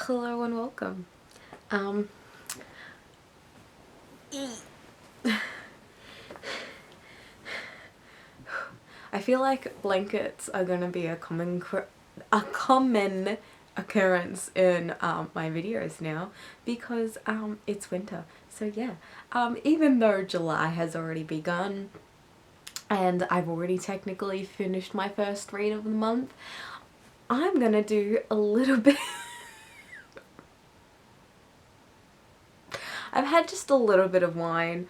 Hello and welcome. Um, I feel like blankets are gonna be a common occurrence in my videos now because it's winter. So yeah, even though July has already begun and I've already technically finished my first read of the month, I'm gonna do a little bit. I've had just a little bit of wine.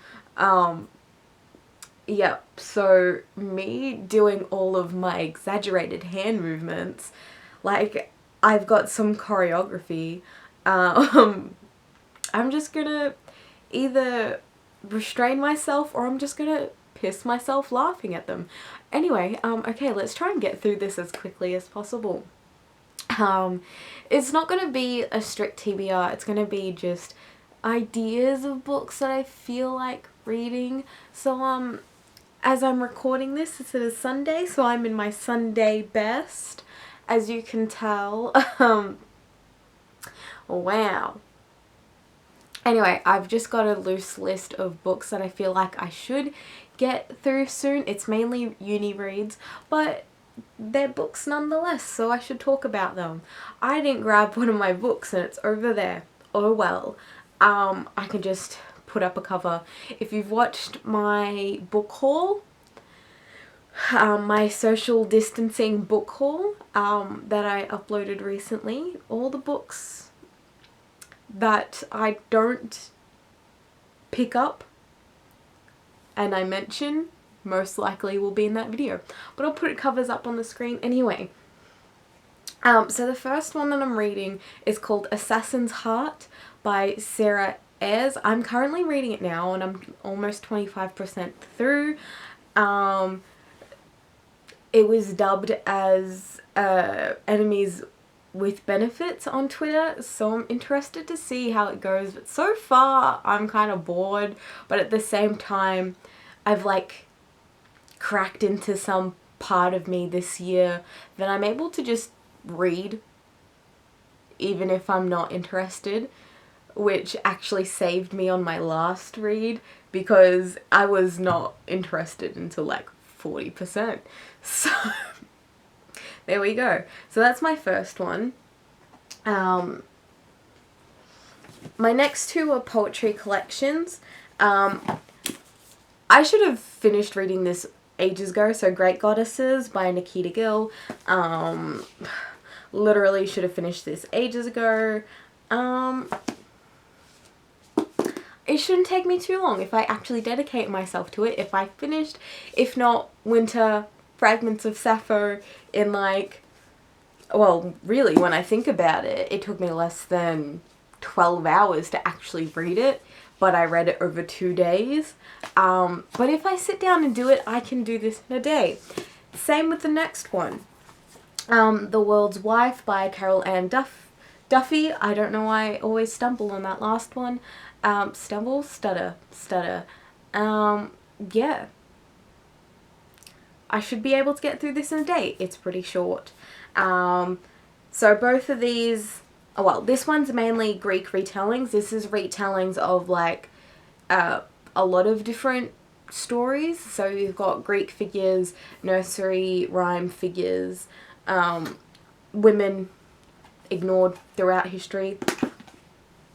Yep, so me doing all of my exaggerated hand movements, like I've got some choreography. I'm just gonna either restrain myself or I'm just gonna piss myself laughing at them. Anyway, okay, let's try and get through this as quickly as possible. It's not gonna be a strict TBR, it's gonna be just ideas of books that I feel like reading. So as I'm recording this, it's a Sunday, so I'm in my Sunday best, as you can tell. Wow. Anyway, I've just got a loose list of books that I feel like I should get through soon. It's mainly uni reads, but they're books nonetheless, so I should talk about them. I didn't grab one of my books and it's over there. Oh well. I can just put up a cover. If you've watched my book haul, my social distancing book haul that I uploaded recently, all the books that I don't pick up and I mention most likely will be in that video, but I'll put covers up on the screen anyway. So the first one that I'm reading is called Assassin's Heart by Sarah Ayres. I'm currently reading it now and I'm almost 25% through. It was dubbed as Enemies with Benefits on Twitter, so I'm interested to see how it goes, but so far I'm kind of bored, but at the same time I've like cracked into some part of me this year that I'm able to just read even if I'm not interested, which actually saved me on my last read because I was not interested until like 40%. So there we go. So that's my first one. My next two are poetry collections. I should have finished reading this ages ago. So Great Goddesses by Nikita Gill. Literally should have finished this ages ago. It shouldn't take me too long if I actually dedicate myself to it. If I finished, if not, Winter, Fragments of Sappho in like, well, really, when I think about it, it took me less than 12 hours to actually read it, but I read it over 2 days. But if I sit down and do it, I can do this in a day. Same with the next one. The World's Wife by Carol Ann Duffy. I don't know why I always stumble on that last one. Stutter. Yeah. I should be able to get through this in a day. It's pretty short. So both of these, well, this one's mainly Greek retellings. This is retellings of like a lot of different stories. So you've got Greek figures, nursery rhyme figures, women ignored throughout history.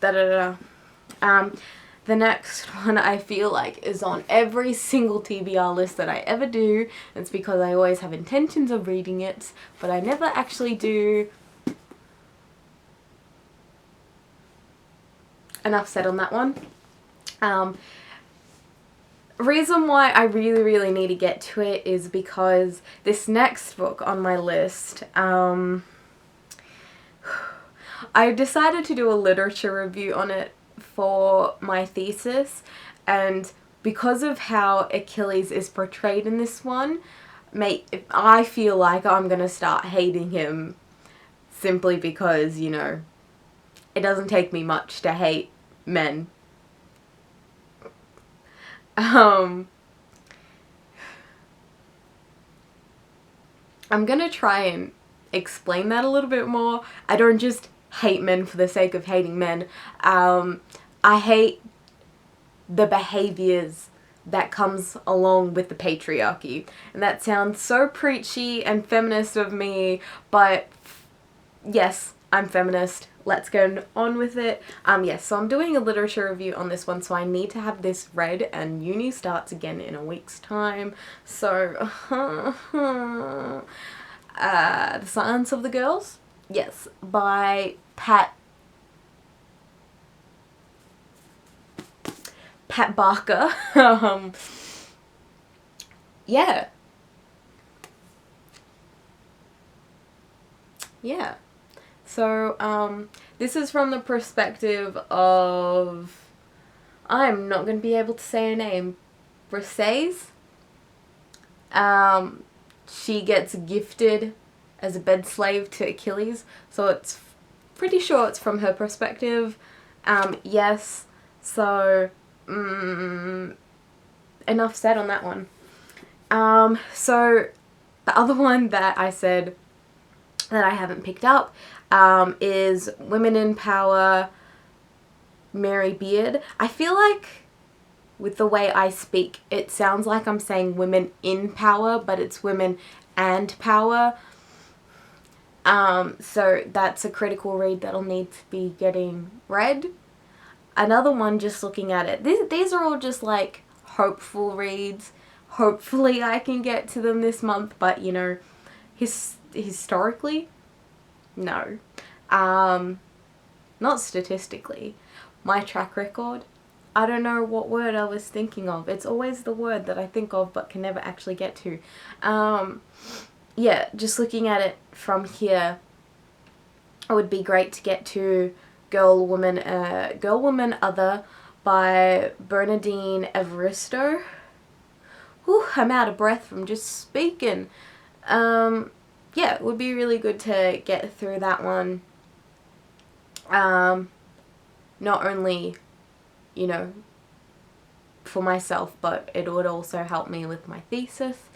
The next one I feel like is on every single TBR list that I ever do. It's because I always have intentions of reading it, but I never actually do. Enough said on that one. Reason why I really need to get to it is because this next book on my list, I decided to do a literature review on it for my thesis, and because of how Achilles is portrayed in this one, I feel like I'm gonna start hating him simply because, you know, it doesn't take me much to hate men. I'm gonna try and explain that a little bit more. I don't just hate men for the sake of hating men. I hate the behaviors that comes along with the patriarchy. And that sounds so preachy and feminist of me, but yes, I'm feminist. Let's go on with it. Yes, so I'm doing a literature review on this one, so I need to have this read, and uni starts again in a week's time. So, The Silence of the Girls, yes, by Pat Barker. Yeah. Yeah. So, this is from the perspective of, I'm not going to be able to say her name, Briseis. She gets gifted as a bed slave to Achilles, so it's pretty sure it's from her perspective. Yes, so, enough said on that one. So, the other one that I said that I haven't picked up is Women in Power, Mary Beard. I feel like with the way I speak, it sounds like I'm saying women in power, but it's women and power. So that's a critical read that'll need to be getting read. Another one, just looking at it, these are all just like hopeful reads. Hopefully I can get to them this month, but you know, historically, no. Not statistically. My track record, I don't know what word I was thinking of. It's always the word that I think of but can never actually get to. Yeah, just looking at it from here, it would be great to get to Girl, Woman, Other by Bernardine Evaristo. Whew, I'm out of breath from just speaking. Yeah, it would be really good to get through that one. Not only, you know, for myself, but it would also help me with my thesis.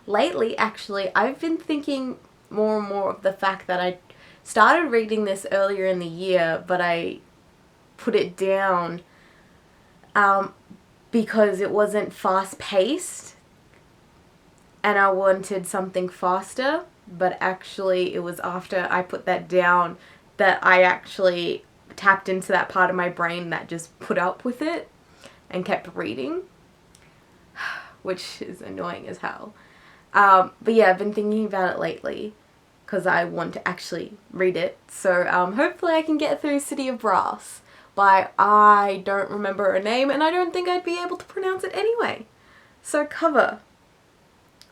Lately, actually, I've been thinking more and more of the fact that I started reading this earlier in the year, but I put it down because it wasn't fast-paced and I wanted something faster, but actually it was after I put that down that I actually tapped into that part of my brain that just put up with it and kept reading, which is annoying as hell. But yeah, I've been thinking about it lately because I want to actually read it. So hopefully I can get through City of Brass by, I don't remember her name, and I don't think I'd be able to pronounce it anyway. So cover.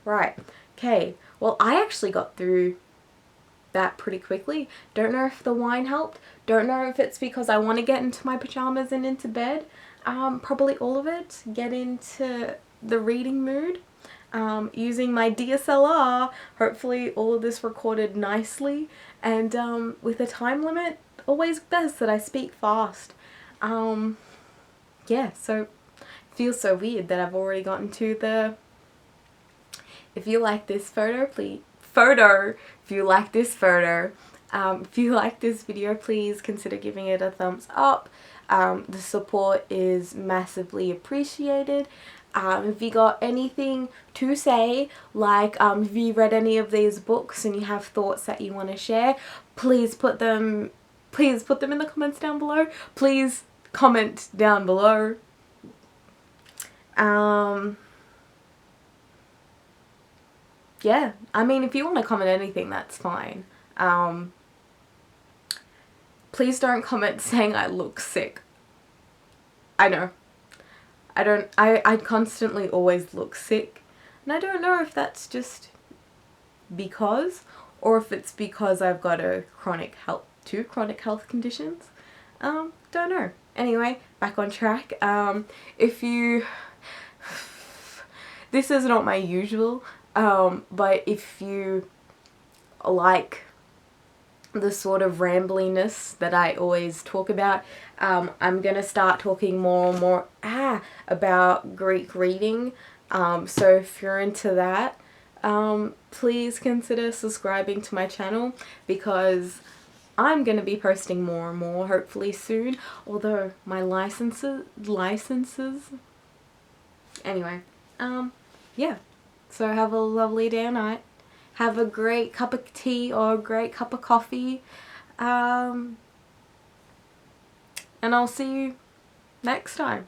Right. Okay. Well, I actually got through that pretty quickly. Don't know if the wine helped. Don't know if it's because I want to get into my pajamas and into bed. Probably all of it. Get into the reading mood. Using my DSLR. Hopefully all of this recorded nicely. And with a time limit, always best that I speak fast. Yeah, so it feels so weird that I've already gotten to the... If you like this photo, please... If you like this photo, if you like this video, please consider giving it a thumbs up. The support is massively appreciated. If you got anything to say, like if you read any of these books and you have thoughts that you want to share, please put them in the comments down below. Please comment down below. Yeah, I mean, if you want to comment anything, that's fine. Please don't comment saying I look sick. I know. I constantly always look sick. And I don't know if that's just because, or if it's because I've got two chronic health conditions. Don't know. Anyway, back on track. This is not my usual, but if you like the sort of rambliness that I always talk about, I'm gonna start talking more and more about Greek reading. So if you're into that, please consider subscribing to my channel, because I'm going to be posting more and more hopefully soon, although my licenses, anyway, yeah, so have a lovely day or night, have a great cup of tea or a great cup of coffee, and I'll see you next time.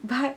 Bye.